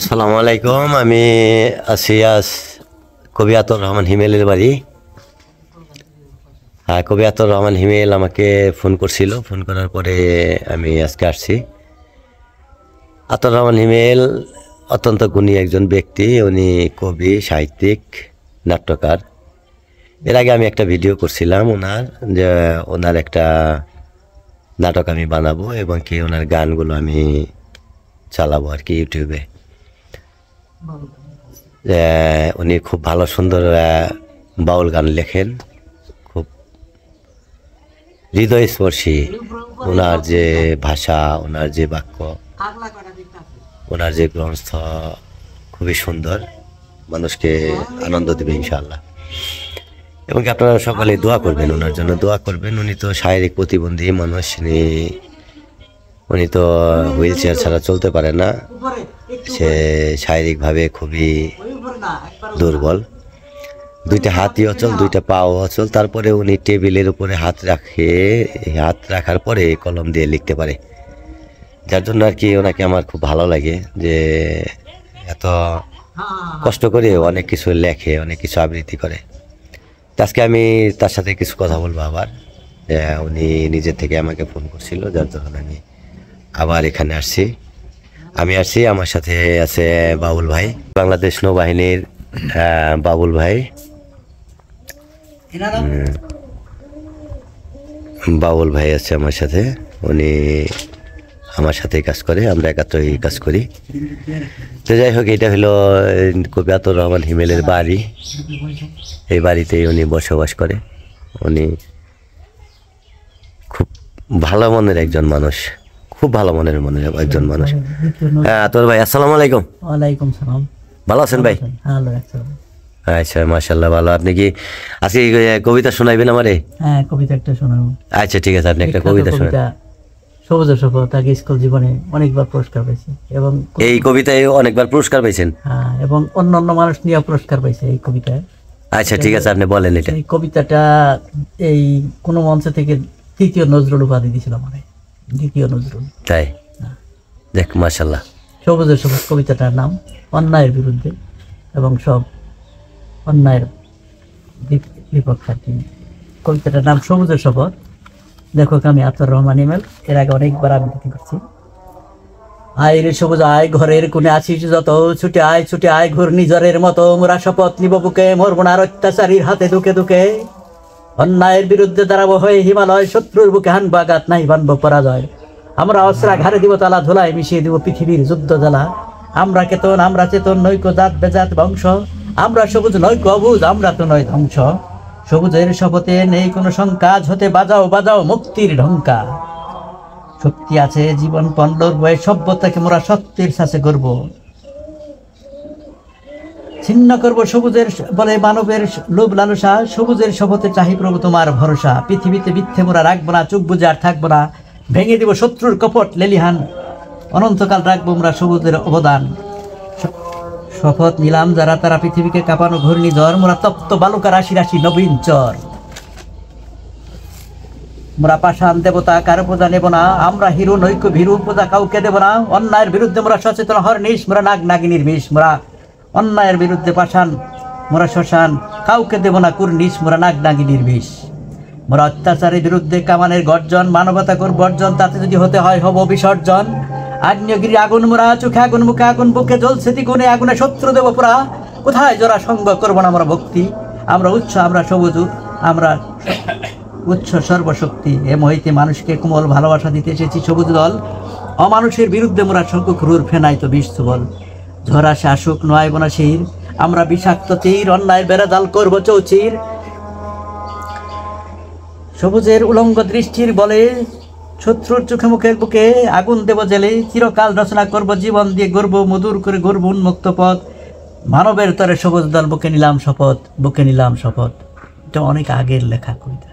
আসসালামু আলাইকুম। আমি আছি আজ কবি আতর রহমান হিমেলের বাড়ি। হ্যাঁ, কবি আতর রহমান হিমেল আমাকে ফোন করছিল। ফোন করার পরে আমি আজকে আসছি। আতর রহমান হিমেল অত্যন্ত গুণী একজন ব্যক্তি। উনি কবি, সাহিত্যিক, নাট্যকার। এর আগে আমি একটা ভিডিও করছিলাম যে ওনার একটা নাটক আমি বানাবো এবং কি ওনার গানগুলো আমি চালাবো আর কি ইউটিউবে। উনি খুব ভালো সুন্দর বাউল গান লেখেন, খুব হৃদয়স্পর্শী। ওনার যে ভাষা, ওনার যে বাক্য, ওনার যে গ্রন্থ খুবই সুন্দর, মানুষকে আনন্দ দেবে ইনশাআল্লাহ। এবং আপনারা সকালে দোয়া করবেন, ওনার জন্য দোয়া করবেন। উনি তো শারীরিক প্রতিবন্ধী মানুষ, উনি তো হুইল চেয়ার ছাড়া চলতে পারে না। সে শারীরিকভাবে খুবই দুর্বল। দুইটা হাতই অচল, দুইটা পাও অচল। তারপরে উনি টেবিলের উপরে হাত রাখার পরে কলম দিয়ে লিখতে পারে। যার জন্য আর কি ওনাকে আমার খুব ভালো লাগে যে এত কষ্ট করে অনেক কিছু লেখে, অনেক কিছু আবৃত্তি করে। আজকে আমি তার সাথে কিছু কথা বলবো আবার। উনি নিজের থেকে আমাকে ফোন করছিল, যার জন্য আমি আবার এখানে আসছি। আমার সাথে আছে বাবুল ভাই, বাংলাদেশ নৌবাহিনীর বাবুল ভাই। বাবুল ভাই আছে আমার সাথে। উনি আমার সাথেই কাজ করে, আমরা একাত্রই কাজ করি। তো যাই হোক, এটা হলো কবি আতর রহমান হিমেলের বাড়ি। এই বাড়িতেই উনি বসবাস করে। উনি খুব ভালো মনের একজন মানুষ, খুব ভালো মনের একজন মানুষ। হ্যাঁ আতর ভাই, আসসালামু আলাইকুম। ওয়ালাইকুম সালাম। ভালো আছেন ভাই? আচ্ছা, মাশাআল্লাহ ভালো। আপনি কি আজকে কবিতা শোনাইবেন আমারে? হ্যাঁ, কবিতা একটা শোনাবো। আচ্ছা ঠিক আছে, আপনি একটা কবিতা শোনান। সবুজ শপথ আগে স্কুল জীবনে অনেকবার পুরস্কার পাইছে এবং এই কবিতায় অনেকবার পুরস্কার পাইছেন? হ্যাঁ, এবং অন্য মানুষ নিয়ে পুরস্কার পাইছে এই কবিতায়। আচ্ছা ঠিক আছে, আপনি বলেন। এটা এই কবিতাটা এই কোন মঞ্চ থেকে তৃতীয় নজরুল উপাধি দিয়েছিল আমারে, দ্বিতীয় নজরুল। তাই? দেখ, মাশাআল্লাহ। সবুজ শপথ কবিতাটার নাম অন্যায়ের বিরুদ্ধে এবং সব অন্যায়ের বিপক্ষে। কবিতাটার নাম সবুজের শপথ। লেখক আমি আতর রহমান হিমেল। এর আগে অনেকবার আবৃত্তি করছি। আয় রে সবুজ আয়, ঘরের কোণে আছিস যত, ছুটে আয় ঘূর্ণিঝড়ের মতো। মোরা শপথ নিব বুকে, মরব না আর অত্যাচারীর হাতে দুকে দুকে। অন্যায়ের বিরুদ্ধে দাঁড়াবো হয়ে হিমালয়, শত্রুর বুকে হানবো আঘাত, নাই বানবো পরাজয়। আমরা অস্ত্রা ঘাড়ে দিব তালা, ধুলায় মিশিয়ে দিব পৃথিবীর যুদ্ধ জ্বালা। আমরা কেতন, আমরা চেতন, নৈক্য জাত বেজাত বংশ। আমরা সবুজ নৈক্য অবুজ, আমরা তো নয় ধ্বংস। সবুজের শপথে নেই কোনো শঙ্কা, হতে বাজাও মুক্তির ঢঙ্কা। শক্তি আছে জীবন পণ্ডর বয়ে, সভ্যতাকে মোরা সত্যের সাথে করব। ছিন্ন করব সবুজের বলে মানবের লোভ লালসা। সবুজের শপথে চাহি প্রভু তোমার ভরসা। পৃথিবীতে মিথ্যে মোরা রাখবো না, চোখ বুঝে আর থাকবো না। ভেঙে দিব শত্রুর কপট লেলিহান, অনন্তকাল রাখবো আমরা সবুজের অবদান। শপথ নিলাম যারা তারা পৃথিবীকে কাঁপানো ঘূর্ণিঝড়। মোরা তপ্ত বালুকা রাশি রাশি নবীন চর। মোরা পাষাণ দেবতা কারো পূজা নেব না। আমরা হিরো নৈক্য ভীরু, পূজা কাউকে দেব না। অন্যায়ের বিরুদ্ধে মোরা সচেতন হরনিশ। মোরা নাগ নাগিনীর বিষ। মোরা অন্যায়ের বিরুদ্ধে পাষাণ, মোরা শ্মশান, কাউকে দেব না কুর্নিশ। মোরা নাগ নাগিনীর বিষ। মোরা অত্যাচারের বিরুদ্ধে কামানের গর্জন। মানবতা করব বর্জন, তাতে যদি হতে হয় হব বিসর্জন। আগ্নেয়গিরি আগুন মোরা, চোখে আগুন মুখে আগুন, বুকে জ্বলছে দ্বিগুণে আগুনে শত্রু দেব পুরা। কোথায় জোড়া সঙ্গ করবো না আমরা ভক্তি। আমরা উচ্চ, আমরা সবুজ, আমরা উচ্চ সর্বশক্তি। এ মহিতে মানুষকে কোমল ভালোবাসা দিতে এসেছি সবুজ দল। অমানুষের বিরুদ্ধে মোরা শঙ্খ ক্রুর, ফেনাই তো বিষ বল। ঝরা শাসক নয় বনাশির, আমরা বিষাক্ত তীর। অন্যায় বেড়াদাল করবো চৌচির। সবুজের উলঙ্গ দৃষ্টির বলে, শত্রুর চোখে মুখের বুকে আগুন দেব জেলে। চিরকাল রচনা করব জীবন দিয়ে গর্ব, মধুর করে গর্ব উন্মুক্ত পথ। মানবের তরে সবুজ দল, বুকে নিলাম শপথ, বুকে নিলাম শপথ। এটা অনেক আগের লেখা কবিতা।